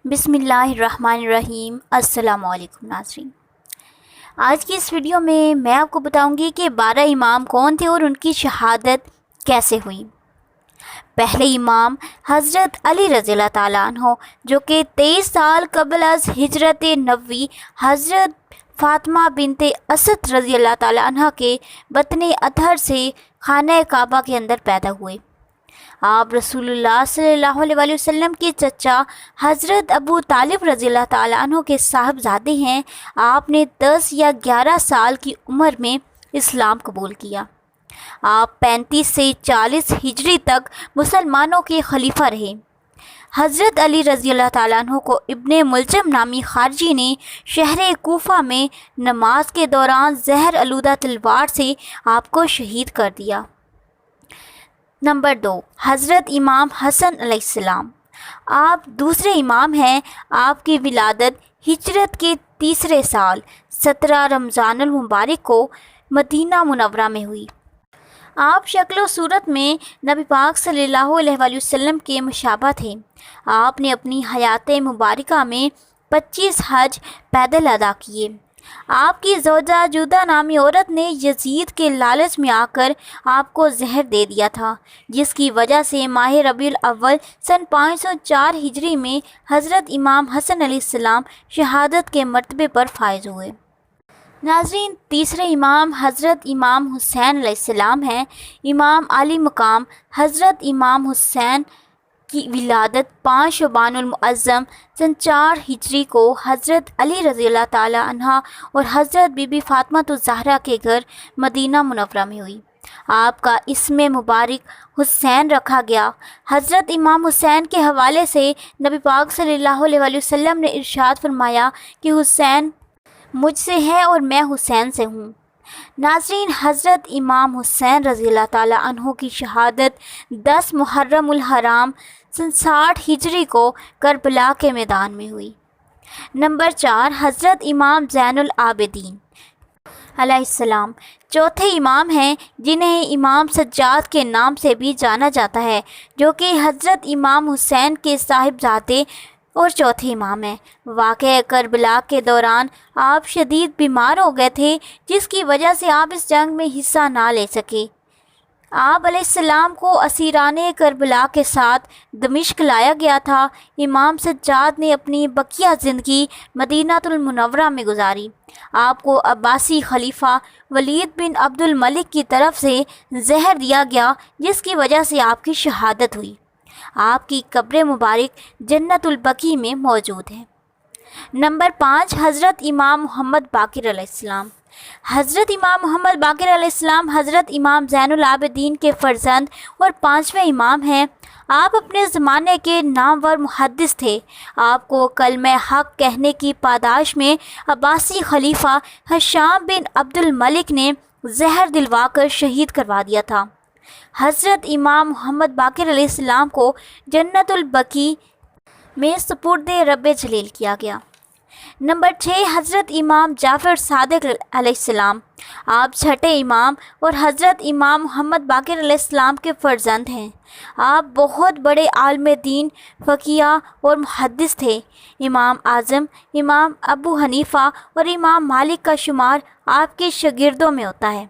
بسم اللہ الرحمن الرحیم۔ السلام علیکم ناظرین، آج کی اس ویڈیو میں آپ کو بتاؤں گی کہ 12 امام کون تھے اور ان کی شہادت کیسے ہوئی۔ پہلے امام حضرت علی رضی اللہ تعالیٰ عنہ، جو کہ 23 سال قبل از ہجرت نبوی حضرت فاطمہ بنت اسد رضی اللہ تعالیٰ عنہ کے بطن اطہر سے خانہ کعبہ کے اندر پیدا ہوئے۔ آپ رسول اللہ صلی اللہ علیہ وسلم کے چچا حضرت ابو طالب رضی اللہ تعالیٰ عنہ کے صاحبزادے ہیں۔ آپ نے 10 یا 11 سال کی عمر میں اسلام قبول کیا۔ آپ 35 سے 40 ہجری تک مسلمانوں کے خلیفہ رہے۔ حضرت علی رضی اللہ تعالیٰ عنہ کو ابن ملجم نامی خارجی نے شہر کوفہ میں نماز کے دوران زہر آلودہ تلوار سے آپ کو شہید کر دیا۔ نمبر 2، حضرت امام حسن علیہ السلام۔ آپ دوسرے امام ہیں۔ آپ کی ولادت ہجرت کے 3 سال 17 رمضان المبارک کو مدینہ منورہ میں ہوئی۔ آپ شکل و صورت میں نبی پاک صلی اللہ علیہ وسلم کے مشابہ تھے۔ آپ نے اپنی حیات مبارکہ میں 25 حج پیدل ادا کیے۔ آپ کی زوجہ جودہ نامی عورت نے یزید کے لالچ میں آ کر آپ کو زہر دے دیا تھا، جس کی وجہ سے ماہ ربیع الاول سن 504 ہجری میں حضرت امام حسن علیہ السلام شہادت کے مرتبے پر فائز ہوئے۔ ناظرین، تیسرے امام حضرت امام حسین علیہ السلام ہیں۔ امام علی مقام حضرت امام حسین کی ولادت 5 شعبان المعظم سن 4 ہجری کو حضرت علی رضی اللہ تعالیٰ عنہ اور حضرت بی بی فاطمہ الزہرا کے گھر مدینہ منورہ میں ہوئی۔ آپ کا اسم مبارک حسین رکھا گیا۔ حضرت امام حسین کے حوالے سے نبی پاک صلی اللہ علیہ وسلم نے ارشاد فرمایا کہ حسین مجھ سے ہے اور میں حسین سے ہوں۔ ناظرین، حضرت امام حسین رضی اللہ تعالیٰ عنہ کی شہادت 10 محرم الحرام سن 60 ہجری کو کربلا کے میدان میں ہوئی۔ نمبر 4، حضرت امام زین العابدین علیہ السلام چوتھے امام ہیں، جنہیں امام سجاد کے نام سے بھی جانا جاتا ہے، جو کہ حضرت امام حسین کے صاحبزادے اور چوتھے امام ہیں۔ واقعہ کربلا کے دوران آپ شدید بیمار ہو گئے تھے، جس کی وجہ سے آپ اس جنگ میں حصہ نہ لے سکے۔ آپ علیہ السلام کو اسیران کربلا کے ساتھ دمشق لایا گیا تھا۔ امام سجاد نے اپنی بقیہ زندگی مدینہ المنورہ میں گزاری۔ آپ کو عباسی خلیفہ ولید بن عبد الملک کی طرف سے زہر دیا گیا، جس کی وجہ سے آپ کی شہادت ہوئی۔ آپ کی قبر مبارک جنت البقیع میں موجود ہے۔ نمبر 5، حضرت امام محمد باقر علیہ السلام۔ حضرت امام محمد باقر علیہ السلام حضرت امام زین العابدین کے فرزند اور 5ویں امام ہیں۔ آپ اپنے زمانے کے نامور محدث تھے۔ آپ کو کلمہ حق کہنے کی پاداش میں عباسی خلیفہ ہشام بن عبد الملک نے زہر دلوا کر شہید کروا دیا تھا۔ حضرت امام محمد باقر علیہ السلام کو جنت البقیع میں سپرد رب جلیل کیا گیا۔ نمبر 6، حضرت امام جعفر صادق علیہ السلام۔ آپ چھٹے امام اور حضرت امام محمد باقر علیہ السلام کے فرزند ہیں۔ آپ بہت بڑے عالم دین، فقیہ اور محدث تھے۔ امام اعظم، امام ابو حنیفہ اور امام مالک کا شمار آپ کے شاگردوں میں ہوتا ہے۔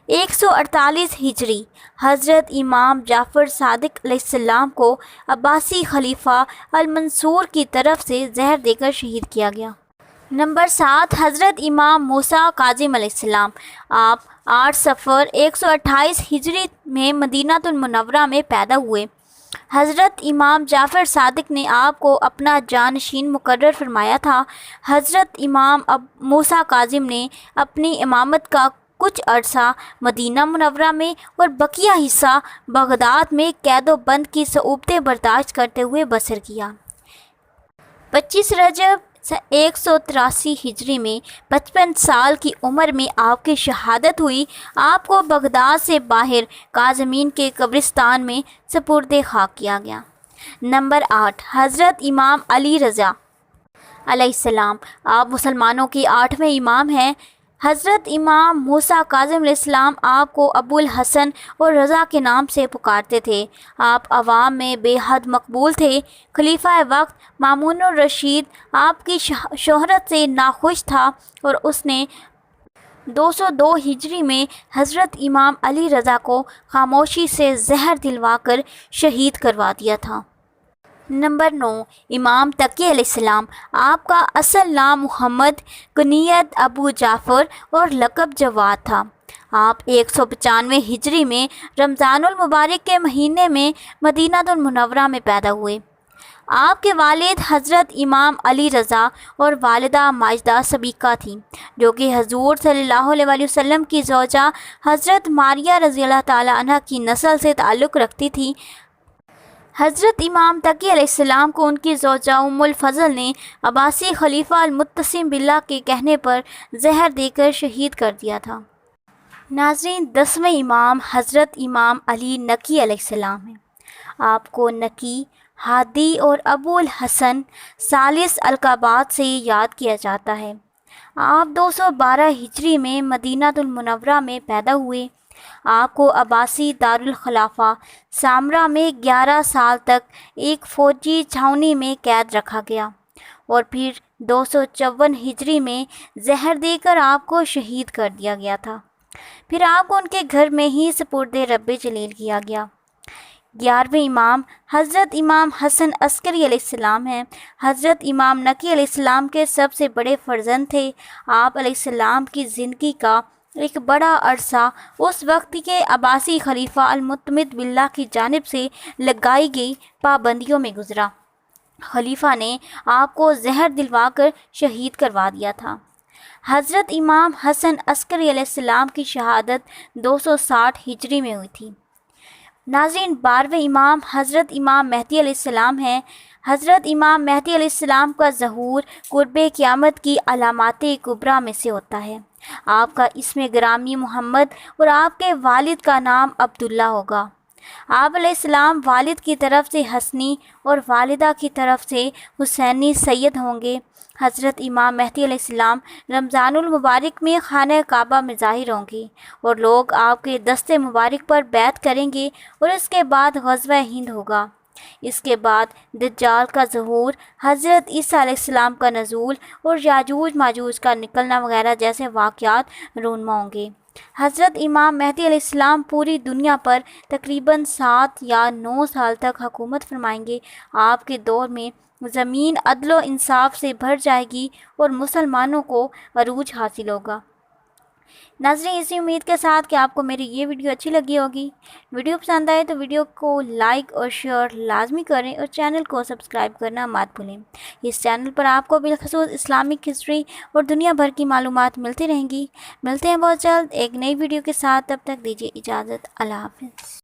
148 ہجری حضرت امام جعفر صادق علیہ السلام کو عباسی خلیفہ المنصور کی طرف سے زہر دے کر شہید کیا گیا۔ نمبر 7، حضرت امام موسیٰ کاظم علیہ السلام۔ آپ 8 صفر 128 ہجری میں مدینہ المنورہ میں پیدا ہوئے۔ حضرت امام جعفر صادق نے آپ کو اپنا جانشین مقرر فرمایا تھا۔ حضرت امام موسیٰ کاظم نے اپنی امامت کا کچھ عرصہ مدینہ منورہ میں اور بقیہ حصہ بغداد میں قید و بند کی صعوبتیں برداشت کرتے ہوئے بسر کیا۔ 25 رجب 183 ہجری میں 55 سال کی عمر میں آپ کی شہادت ہوئی۔ آپ کو بغداد سے باہر کاظمین کے قبرستان میں سپرد خاک کیا گیا۔ نمبر 8، حضرت امام علی رضا علیہ السلام۔ آپ مسلمانوں کے 8ویں امام ہیں۔ حضرت امام موسیٰ کاظم علیہ السلام آپ کو ابو الحسن اور رضا کے نام سے پکارتے تھے۔ آپ عوام میں بے حد مقبول تھے۔ خلیفہ وقت مامون الرشید آپ کی شہرت سے ناخوش تھا اور اس نے 202 ہجری میں حضرت امام علی رضا کو خاموشی سے زہر دلوا کر شہید کروا دیا تھا۔ نمبر 9، امام تقی علیہ السلام۔ آپ کا اصل نام محمد، کنیت ابو جعفر اور لقب جواد تھا۔ آپ 195 ہجری میں رمضان المبارک کے مہینے میں مدینہ المنورہ میں پیدا ہوئے۔ آپ کے والد حضرت امام علی رضا اور والدہ ماجدہ سبیکہ تھیں، جو کہ حضور صلی اللہ علیہ وسلم کی زوجہ حضرت ماریہ رضی اللہ تعالیٰ عنہ کی نسل سے تعلق رکھتی تھیں۔ حضرت امام تقی علیہ السلام کو ان کی زوجہ ام الفضل نے عباسی خلیفہ المتسم باللہ کے کہنے پر زہر دے کر شہید کر دیا تھا۔ ناظرین، 10ویں امام حضرت امام علی نقی علیہ السلام ہیں۔ آپ کو نقی، ہادی اور ابو الحسن ثالث القابات سے یاد کیا جاتا ہے۔ آپ 212 ہجری میں مدینہ المنورہ میں پیدا ہوئے۔ آپ کو عباسی دارالخلافہ سامرا میں 11 سال تک ایک فوجی چھاؤنی میں قید رکھا گیا اور پھر 254 ہجری میں زہر دے کر آپ کو شہید کر دیا گیا تھا۔ پھر آپ کو ان کے گھر میں ہی سپرد رب جلیل کیا گیا۔ 11ویں امام حضرت امام حسن عسکری علیہ السلام ہیں۔ حضرت امام نقی علیہ السلام کے سب سے بڑے فرزند تھے۔ آپ علیہ السلام کی زندگی کا ایک بڑا عرصہ اس وقت کے عباسی خلیفہ المعتمد باللہ کی جانب سے لگائی گئی پابندیوں میں گزرا۔ خلیفہ نے آپ کو زہر دلوا کر شہید کروا دیا تھا۔ حضرت امام حسن عسکری علیہ السلام کی شہادت 260 ہجری میں ہوئی تھی۔ ناظرین، 12ویں امام حضرت امام مہدی علیہ السلام ہیں۔ حضرت امام مہدی علیہ السلام کا ظہور قرب قیامت کی علامات کبریٰ میں سے ہوتا ہے۔ آپ کا اسم گرامی محمد اور آپ کے والد کا نام عبداللہ ہوگا۔ آپ علیہ السلام والد کی طرف سے حسنی اور والدہ کی طرف سے حسینی سید ہوں گے۔ حضرت امام مہدی علیہ السلام رمضان المبارک میں خانہ کعبہ میں ظاہر ہوں گے اور لوگ آپ کے دست مبارک پر بیعت کریں گے اور اس کے بعد غزوہ ہند ہوگا۔ اس کے بعد دجال کا ظہور، حضرت عیسیٰ علیہ السلام کا نزول اور یاجوج ماجوج کا نکلنا وغیرہ جیسے واقعات رونما ہوں گے۔ حضرت امام مہدی علیہ السلام پوری دنیا پر تقریباً 7 یا 9 سال تک حکومت فرمائیں گے۔ آپ کے دور میں زمین عدل و انصاف سے بھر جائے گی اور مسلمانوں کو عروج حاصل ہوگا۔ ناظرین، اسی امید کے ساتھ کہ آپ کو میری یہ ویڈیو اچھی لگی ہوگی۔ ویڈیو پسند آئے تو ویڈیو کو لائک اور شیئر لازمی کریں اور چینل کو سبسکرائب کرنا مت بھولیں۔ اس چینل پر آپ کو بالخصوص اسلامک ہسٹری اور دنیا بھر کی معلومات ملتی رہیں گی۔ ملتے ہیں بہت جلد ایک نئی ویڈیو کے ساتھ، تب تک دیجیے اجازت۔ اللہ حافظ۔